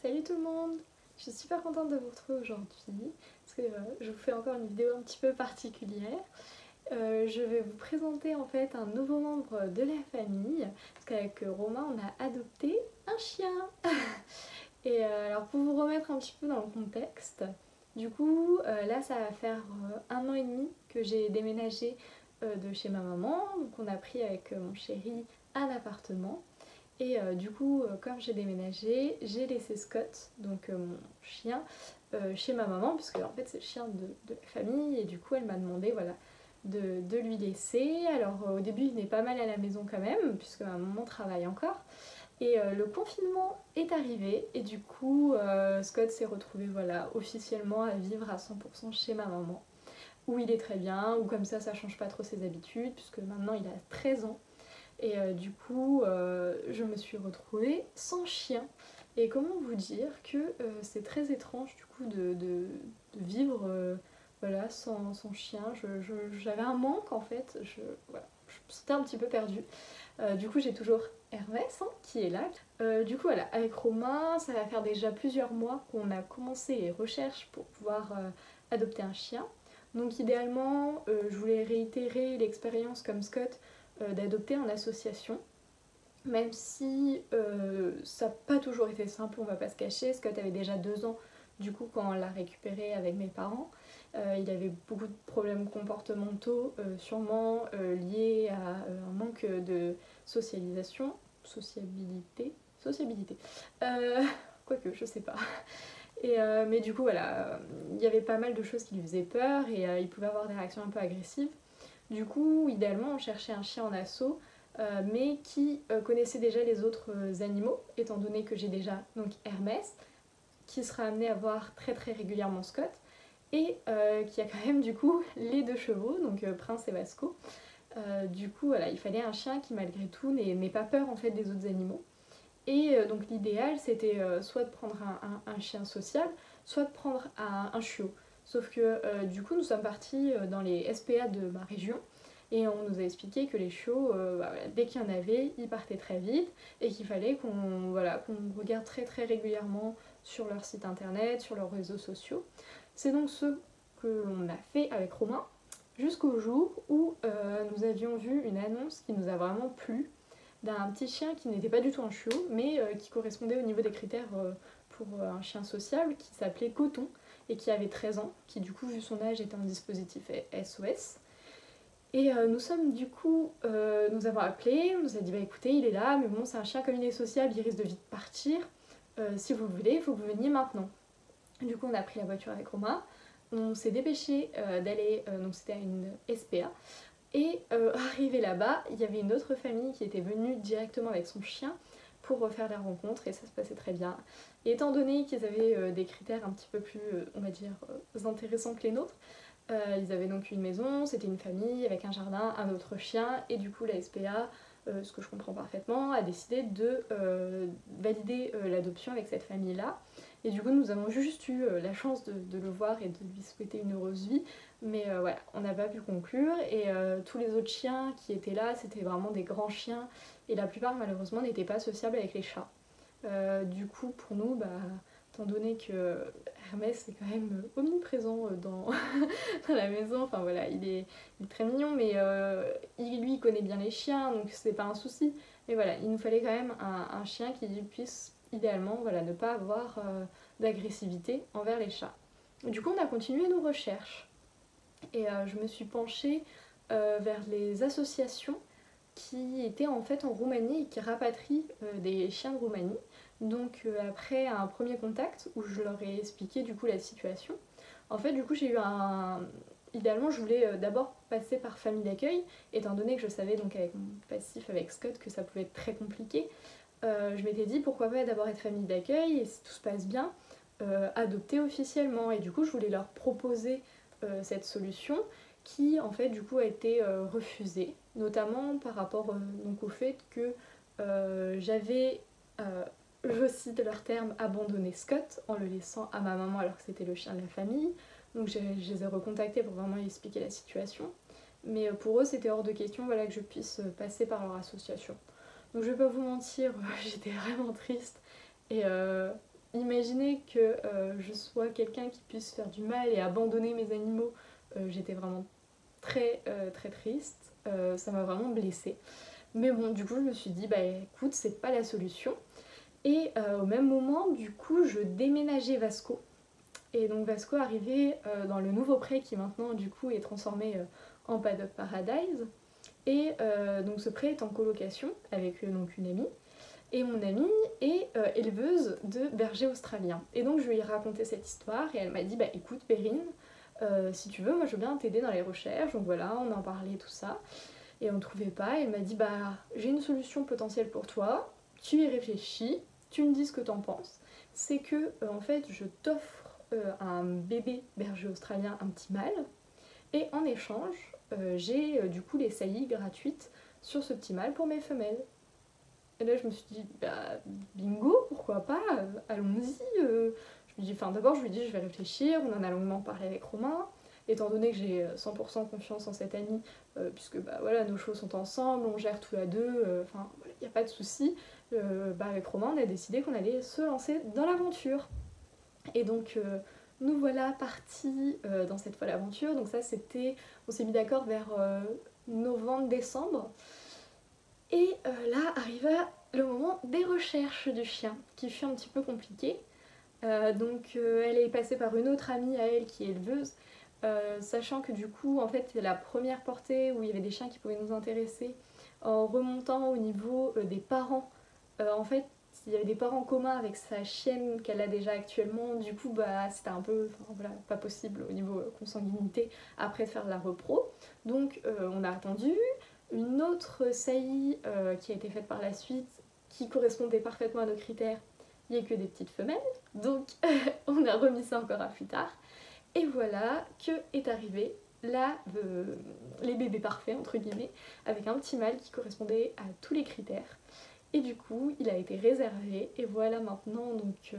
Salut tout le monde! Je suis super contente de vous retrouver aujourd'hui parce que je vous fais encore une vidéo un petit peu particulière. Je vais vous présenter en fait un nouveau membre de la famille parce qu'avec Romain on a adopté un chien. Et alors pour vous remettre un petit peu dans le contexte, du coup là ça va faire 1 an et demi que j'ai déménagé de chez ma maman, donc on a pris avec mon chéri un appartement. Et du coup, comme j'ai déménagé, j'ai laissé Scott, donc mon chien, chez ma maman, parce que en fait c'est le chien de la famille, et du coup elle m'a demandé voilà, de lui laisser. Alors au début il est pas mal à la maison quand même, puisque ma maman travaille encore. Et le confinement est arrivé, et du coup Scott s'est retrouvé voilà, officiellement à vivre à 100% chez ma maman, où il est très bien, où comme ça change pas trop ses habitudes, puisque maintenant il a 13 ans. Et du coup, je me suis retrouvée sans chien. Et comment vous dire que c'est très étrange du coup de vivre voilà, sans chien. J'avais un manque en fait, voilà, je me sentais un petit peu perdue. Du coup, j'ai toujours Hermès hein, qui est là. Du coup, voilà, avec Romain, ça va faire déjà plusieurs mois qu'on a commencé les recherches pour pouvoir adopter un chien. Donc idéalement, je voulais réitérer l'expérience comme Scott d'adopter en association. Même si ça n'a pas toujours été simple, on va pas se cacher. Scott avait déjà 2 ans du coup quand on l'a récupéré avec mes parents. Il avait beaucoup de problèmes comportementaux, sûrement liés à un manque de socialisation, sociabilité. Quoique, je sais pas. Mais du coup voilà, il y avait pas mal de choses qui lui faisaient peur et il pouvait avoir des réactions un peu agressives. Du coup, idéalement, on cherchait un chien en assaut, mais qui connaissait déjà les autres animaux, étant donné que j'ai déjà donc Hermès, qui sera amené à voir très très régulièrement Scott, et qui a quand même du coup les 2 chevaux, donc Prince et Vasco. Du coup, voilà, il fallait un chien qui malgré tout n'ait pas peur en fait des autres animaux. Et donc l'idéal c'était soit de prendre un chien social, soit de prendre un chiot. Sauf que du coup nous sommes partis dans les SPA de ma région et on nous a expliqué que les chiots, bah, voilà, dès qu'il y en avait, ils partaient très vite et qu'il fallait qu'on voilà, qu'on regarde très très régulièrement sur leur site internet, sur leurs réseaux sociaux. C'est donc ce que l'on a fait avec Romain jusqu'au jour où nous avions vu une annonce qui nous a vraiment plu d'un petit chien qui n'était pas du tout un chiot, mais qui correspondait au niveau des critères pour un chien sociable, qui s'appelait Coton, et qui avait 13 ans, qui du coup, vu son âge, était un dispositif SOS. Et nous sommes du coup, nous avons appelé, on nous a dit bah écoutez, il est là, mais bon, c'est un chien comme il est sociable, il risque de vite partir. Si vous le voulez, il faut que vous veniez maintenant. Du coup, on a pris la voiture avec Romain, on s'est dépêché d'aller, donc c'était à une SPA, et arrivé là-bas, il y avait une autre famille qui était venue directement avec son chien pour refaire la rencontre et ça se passait très bien. Et étant donné qu'ils avaient des critères un petit peu plus, on va dire, intéressants que les nôtres, ils avaient donc une maison, c'était une famille avec un jardin, un autre chien, et du coup la SPA, ce que je comprends parfaitement, a décidé de valider l'adoption avec cette famille-là. Et du coup nous avons juste eu la chance de le voir et de lui souhaiter une heureuse vie, mais voilà, on n'a pas pu conclure, et tous les autres chiens qui étaient là, c'était vraiment des grands chiens, et la plupart malheureusement n'étaient pas sociables avec les chats. Du coup pour nous, bah, étant donné que Hermès est quand même omniprésent dans la maison, enfin voilà, il est très mignon, mais lui il connaît bien les chiens, donc c'est pas un souci. Mais voilà, il nous fallait quand même un chien qui puisse idéalement voilà, ne pas avoir d'agressivité envers les chats. Du coup on a continué nos recherches, et je me suis penchée vers les associations qui étaient en fait en Roumanie et qui rapatrient des chiens de Roumanie. Donc après un premier contact où je leur ai expliqué du coup la situation, en fait du coup j'ai eu un... Idéalement je voulais d'abord passer par famille d'accueil, étant donné que je savais donc avec mon passif avec Scott que ça pouvait être très compliqué. Je m'étais dit pourquoi pas d'abord être famille d'accueil et si tout se passe bien, adopter officiellement. Et du coup je voulais leur proposer cette solution qui en fait du coup a été refusée, notamment par rapport donc au fait que j'avais, je cite leur terme, abandonné Scott en le laissant à ma maman alors que c'était le chien de la famille. Donc je les ai recontactés pour vraiment expliquer la situation. Mais pour eux c'était hors de question voilà, que je puisse passer par leur association. Donc je vais pas vous mentir, j'étais vraiment triste et imaginer que je sois quelqu'un qui puisse faire du mal et abandonner mes animaux, j'étais vraiment très triste, ça m'a vraiment blessée. Mais bon, du coup je me suis dit bah écoute, c'est pas la solution. Et au même moment, du coup, je déménageais Vasco. Et donc Vasco arrivait dans le nouveau pré qui maintenant du coup est transformé en Paddock Paradise. Et donc ce pré est en colocation avec donc une amie. Et mon amie est éleveuse de bergers australiens. Et donc je lui ai raconté cette histoire et elle m'a dit bah écoute Perrine, si tu veux, moi je veux bien t'aider dans les recherches. Donc voilà, on en parlait tout ça. Et on ne trouvait pas. Et elle m'a dit bah j'ai une solution potentielle pour toi, tu y réfléchis, tu me dis ce que t'en penses. C'est que en fait je t'offre un bébé berger australien, un petit mâle, et en échange j'ai du coup les saillies gratuites sur ce petit mâle pour mes femelles. Et là je me suis dit bah bingo, pourquoi pas, allons-y. D'abord je lui ai dit je vais réfléchir, on en a longuement parlé avec Romain, étant donné que j'ai 100% confiance en cette amie, puisque bah voilà nos choses sont ensemble, on gère tout à deux, enfin il n'y a pas de souci. Avec Romain on a décidé qu'on allait se lancer dans l'aventure. Et donc nous voilà partis dans cette folle aventure. Donc ça c'était, on s'est mis d'accord vers novembre-décembre. Et là arriva le moment des recherches du chien, qui fut un petit peu compliqué. Elle est passée par une autre amie à elle qui est éleveuse, sachant que du coup en fait c'est la première portée où il y avait des chiens qui pouvaient nous intéresser. En remontant au niveau des parents, en fait il y avait des parents communs avec sa chienne qu'elle a déjà actuellement, du coup bah c'était un peu, pas possible au niveau consanguinité après de faire de la repro. Donc on a attendu. Une autre saillie qui a été faite par la suite, qui correspondait parfaitement à nos critères, il n'y a que des petites femelles, donc on a remis ça encore à plus tard. Et voilà que est arrivé les bébés parfaits, entre guillemets, avec un petit mâle qui correspondait à tous les critères. Et du coup, il a été réservé, et voilà maintenant, donc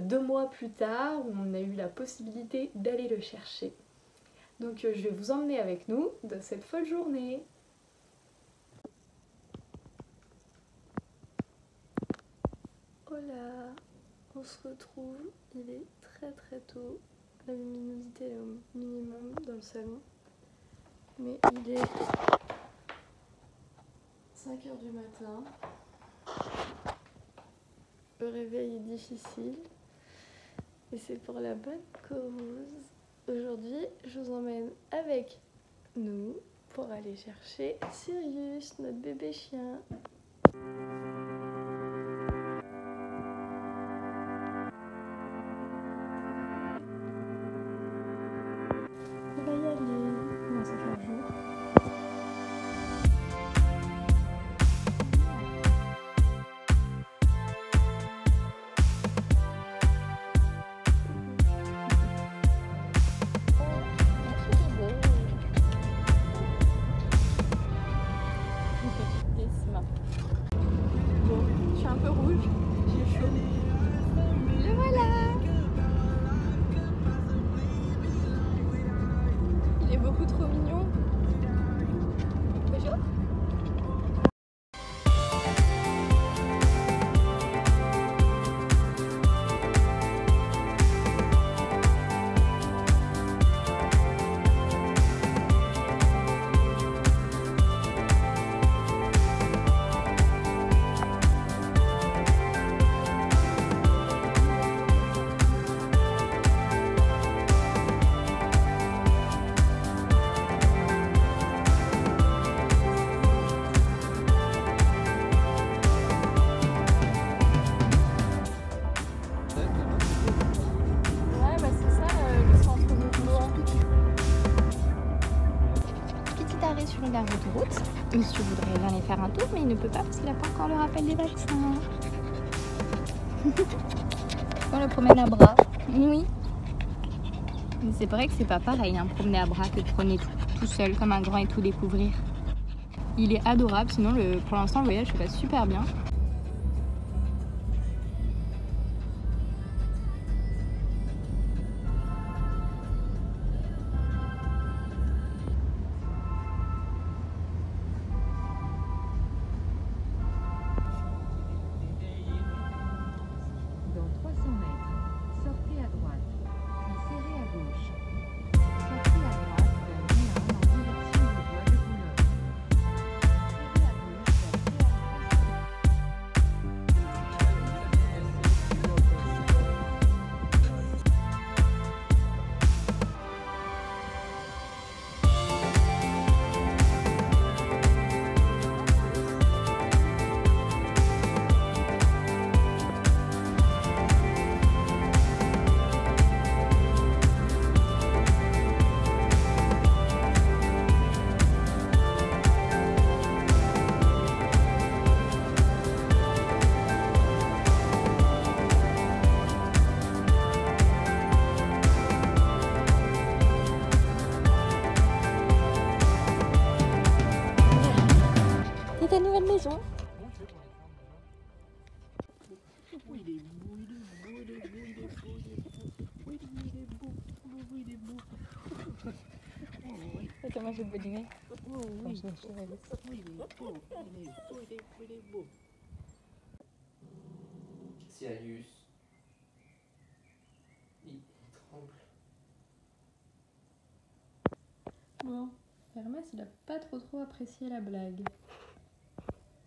2 mois plus tard, on a eu la possibilité d'aller le chercher. Donc je vais vous emmener avec nous de cette folle journée. Voilà, on se retrouve, il est très tôt, la luminosité est au minimum dans le salon, mais il est 5h du matin, le réveil est difficile et c'est pour la bonne cause. Aujourd'hui, je vous emmène avec nous pour aller chercher Sirius, notre bébé chien. Monsieur voudrait aller faire un tour, mais il ne peut pas parce qu'il n'a pas encore le rappel des vaccins. On le promène à bras. Oui. Mais c'est vrai que c'est pas pareil, hein, promener à bras que de promener tout seul comme un grand et tout découvrir. Il est adorable, sinon pour l'instant le voyage se passe super bien. Oui, il est beau, il est beau, il est beau, il est beau, il est beau. Oui, il est beau, oui, il est beau. Oh oui, Attends, moi je vais te badiner. oh oui. Oui, il est beau, il est beau, il est beau, il est beau. Sirius, il tremble. Bon, Hermès il a pas trop apprécié la blague.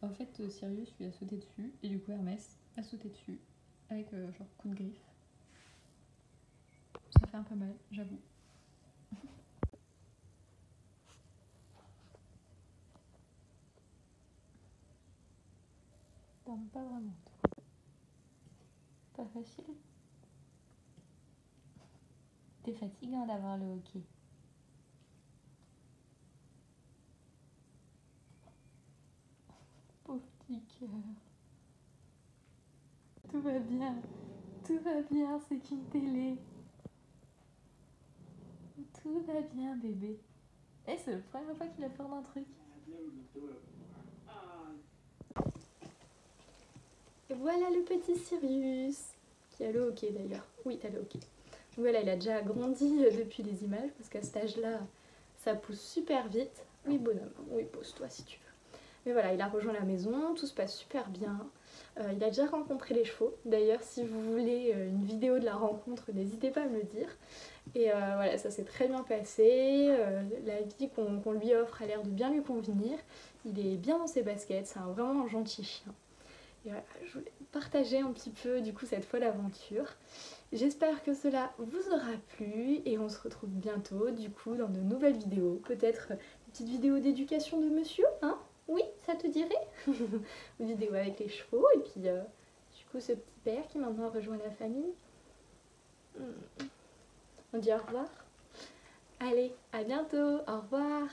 En fait, Sirius lui a sauté dessus et du coup Hermès a sauté dessus avec genre coup de griffe. Ça fait un peu mal, j'avoue. Dorme pas vraiment. Pas facile. T'es fatigant d'avoir le hockey. Pauvre petit cœur. Tout va bien, c'est qu'une télé. Tout va bien, bébé. Et c'est la première fois qu'il a peur d'un truc. Et voilà le petit Sirius, qui a le hockey d'ailleurs. Oui, t'as le hockey. Voilà, il a déjà grandi depuis les images, parce qu'à cet âge-là, ça pousse super vite. Oui, bonhomme, oui, pose-toi si tu veux. Mais voilà, il a rejoint la maison, tout se passe super bien. Il a déjà rencontré les chevaux. D'ailleurs, si vous voulez une vidéo de la rencontre, n'hésitez pas à me le dire. Et voilà, ça s'est très bien passé. La vie qu'on lui offre a l'air de bien lui convenir. Il est bien dans ses baskets, c'est vraiment un gentil chien. Et voilà, je voulais partager un petit peu du coup cette folle aventure. J'espère que cela vous aura plu et on se retrouve bientôt du coup dans de nouvelles vidéos. Peut-être une petite vidéo d'éducation de monsieur, hein? Oui, ça te dirait? Une vidéo avec les chevaux et puis du coup ce petit père qui maintenant rejoint la famille. On dit au revoir. Allez, à bientôt, au revoir.